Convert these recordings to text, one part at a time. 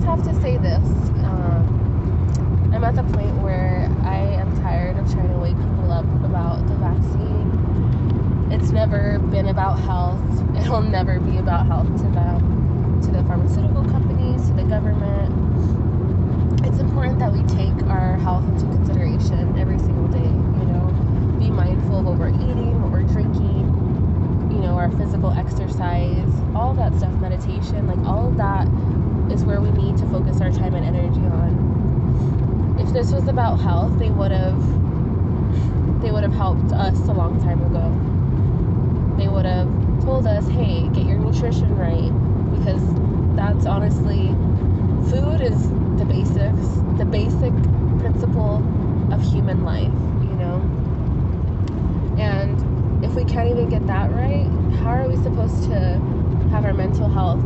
have to say this. I'm at the point where I am tired of trying to wake people up about the vaccine. It's never been about health. It'll never be about health to the pharmaceutical companies, to the government. It's important that we take our health into consideration every single day, you know. Be mindful of what we're eating, what we're drinking, you know, our physical exercise, all that stuff, meditation, like all of that is where we need to focus our time and energy on. If this was about health, they would have helped us a long time ago. They would have told us, hey, get your nutrition right, because that's honestly, food is the basic principle of human life, you know. And if we can't even get that right, how are we supposed to have our mental health,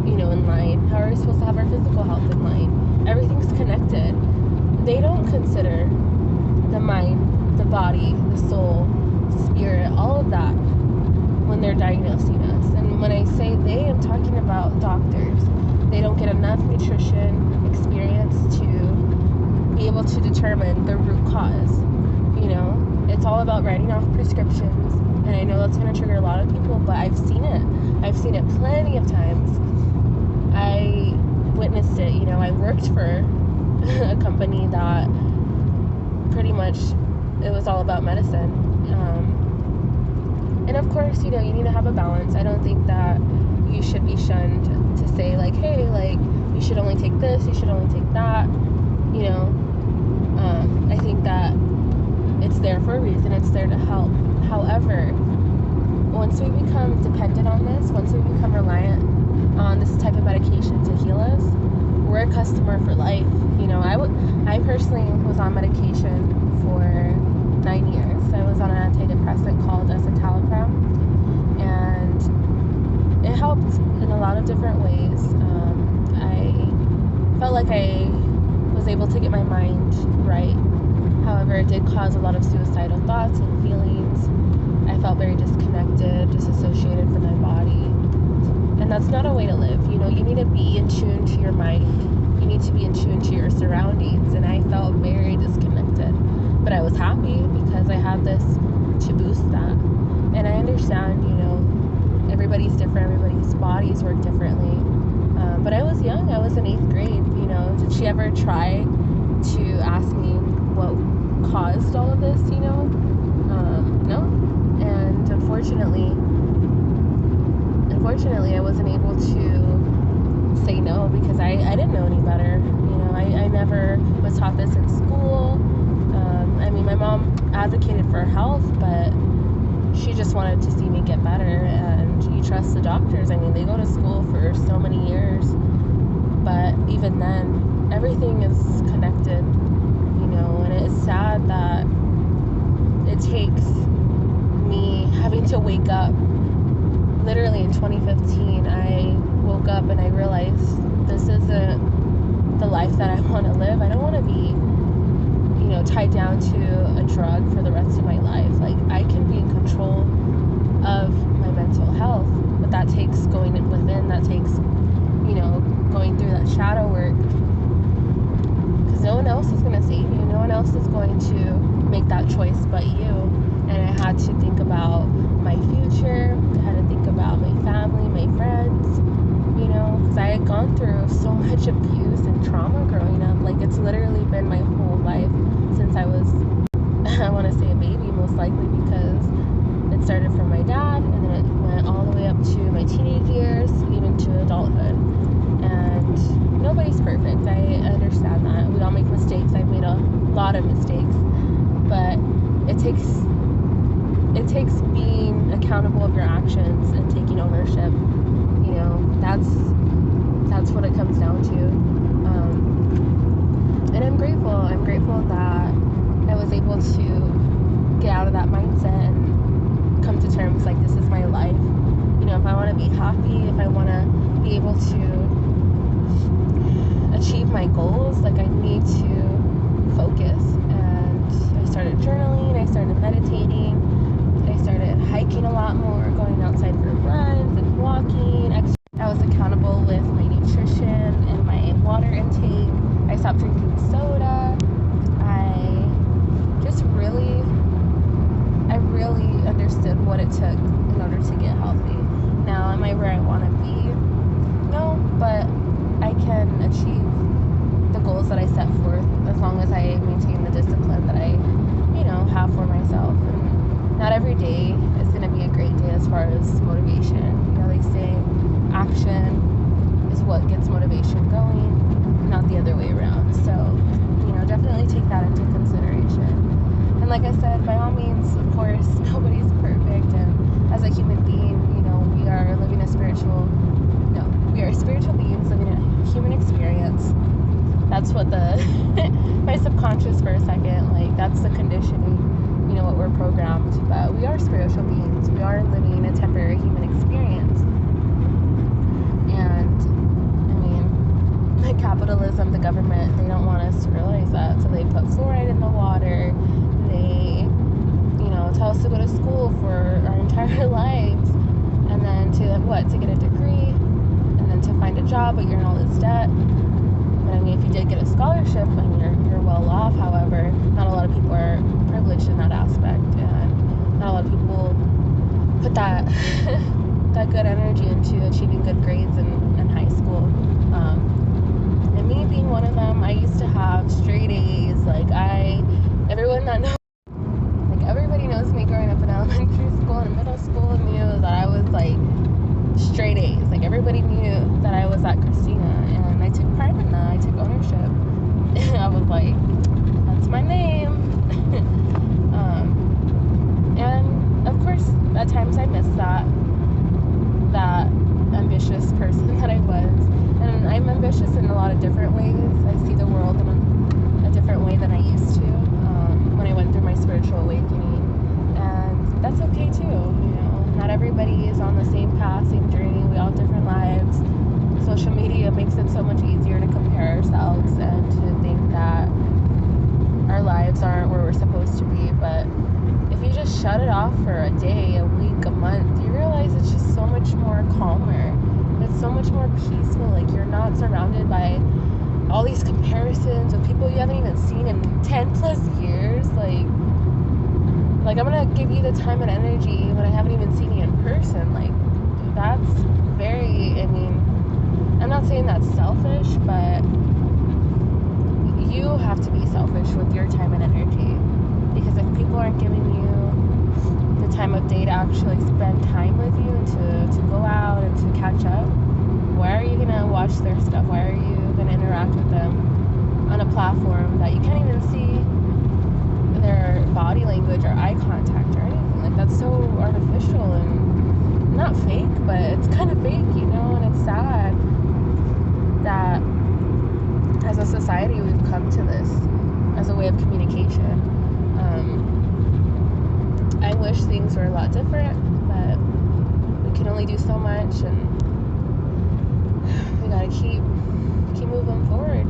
you know, in line? How are we supposed to have our physical health in line? Everything's connected. They don't consider the mind, the body, the soul, spirit, all of that when they're diagnosing us. And when I say they, I'm talking about doctors. They don't get enough nutrition experience to be able to determine the root cause. You know, it's all about writing off prescriptions. And I know that's going to trigger a lot of people, but I've seen it. I've seen it plenty of times. I witnessed it. You know, I worked for a company that pretty much, it was all about medicine. And of course, you know, you need to have a balance. I don't think that you should be shunned to say, like, hey, like, you should only take this, you should only take that, you know. I think that it's there for a reason. It's there to help. However, once we become dependent on this, once we become reliant on this type of medication to heal us, we're a customer for life. You know, I personally was on medication for 9 years. I was on an antidepressant called escitalopram, and it helped in a lot of different ways. I felt like I was able to get my mind right. However, it did cause a lot of suicidal thoughts and feelings. I felt very disconnected, disassociated from my body. And that's not a way to live. You know, you need to be in tune to your mind. You need to be in tune to your surroundings. And I felt very disconnected. But I was happy because I had this to boost that. And I understand, you know, everybody's different. Everybody's bodies work differently. But I was young. I was in 8th grade. You know, did she ever try to ask me what caused all of this, you know? No. And unfortunately, I wasn't able to say no because I didn't know any better. You know, I never was taught this in school. I mean, my mom advocated for health, but she just wanted to see me get better. And you trust the doctors. I mean, they go to school for so many years, but even then, everything is connected, you know. And it's sad that it takes me having to wake up. Literally in 2015, I woke up and I realized this isn't the life that I want to live. I don't want to be, you know, tied down to a drug for the rest of my life. Like, I can be in control of my mental health, but that takes going within. That takes, you know, going through that shadow work, because no one else is going to save you. No one else is going to make that choice but you. And I had to think about my future. I had to think about my family, my friends, you know, because I had gone through so much abuse and trauma growing up. Like, it's literally been my whole life since I was, I want to say a baby, most likely, because it started from my dad, and then it went all the way up to my teenage years, even to adulthood. And nobody's perfect. I understand that. We all make mistakes. I've made a lot of mistakes. But it takes being accountable of your actions and taking ownership. You know, that's what it comes down to. And I'm grateful. I'm grateful that I was able to get out of that mindset and come to terms, like, this is my life. You know, if I want to be happy, if I want to be able to achieve my goals, like, I need to focus. And I started journaling, I started meditating, I started hiking a lot more, going outside for runs and walking. I was accountable with my nutrition and my stopped drinking soda. I really understood what it took in order to get healthy. Now, am I where I want to be? No, but I can achieve the goals that I set forth as long as I maintain the discipline that I, have for myself. And not every day is going to be a great day as far as motivation. They say action is what gets motivation going, not the other way around. So, definitely take that into consideration. And like I said, by all means, of course, nobody's perfect. And as a human being, we are living we are spiritual beings living a human experience. That's what my subconscious for a second, that's the conditioning, what we're programmed. But we are spiritual beings. We are living a temporary human experience. And, the capitalism, the government, they don't want us to realize that. So they put fluoride in the water. They, tell us to go to school for our entire lives. And then to get a degree. And then to find a job, but you're in all this debt. But if you did get a scholarship and you're well off, however, not a lot of people are privileged in that aspect. And not a lot of people put that that good energy into achieving good grades in high school. And me being one of them, I used to have straight A's. Everyone that knows, everybody knows me growing up in elementary school and middle school knew that I was straight A's. Everybody knew that I was at Christina, and I took pride in that. I took ownership. I was like, that's my name. And of course, at times I miss that ambitious person that I was. And I'm ambitious in a lot of different ways. I see the world in a different way than I used to when I went through my spiritual awakening. And that's okay too, Not everybody is on the same path, same journey. We all have different lives. Social media makes it so much easier to compare ourselves and to think that our lives aren't where we're supposed to be. But if you just shut it off for a day, a week, a month, you realize it's just so much more calmer. It's so much more peaceful. You're not surrounded by all these comparisons with people you haven't even seen in 10 plus years. I'm gonna give you the time and energy when I haven't even seen you in person. That's very, I'm not saying that's selfish, but you have to be selfish with your time and energy. Because if people aren't giving you the time of day to actually spend time with you and to go out and to catch up, why are you gonna watch their stuff? Why are you gonna interact with them on a platform that you can't even see their body language or eye contact or anything? That's so artificial and not fake, but it's kind of fake, and it's sad that as a society we've come to this as a way of communication. I wish things were a lot different, but we can only do so much, and we gotta keep moving forward.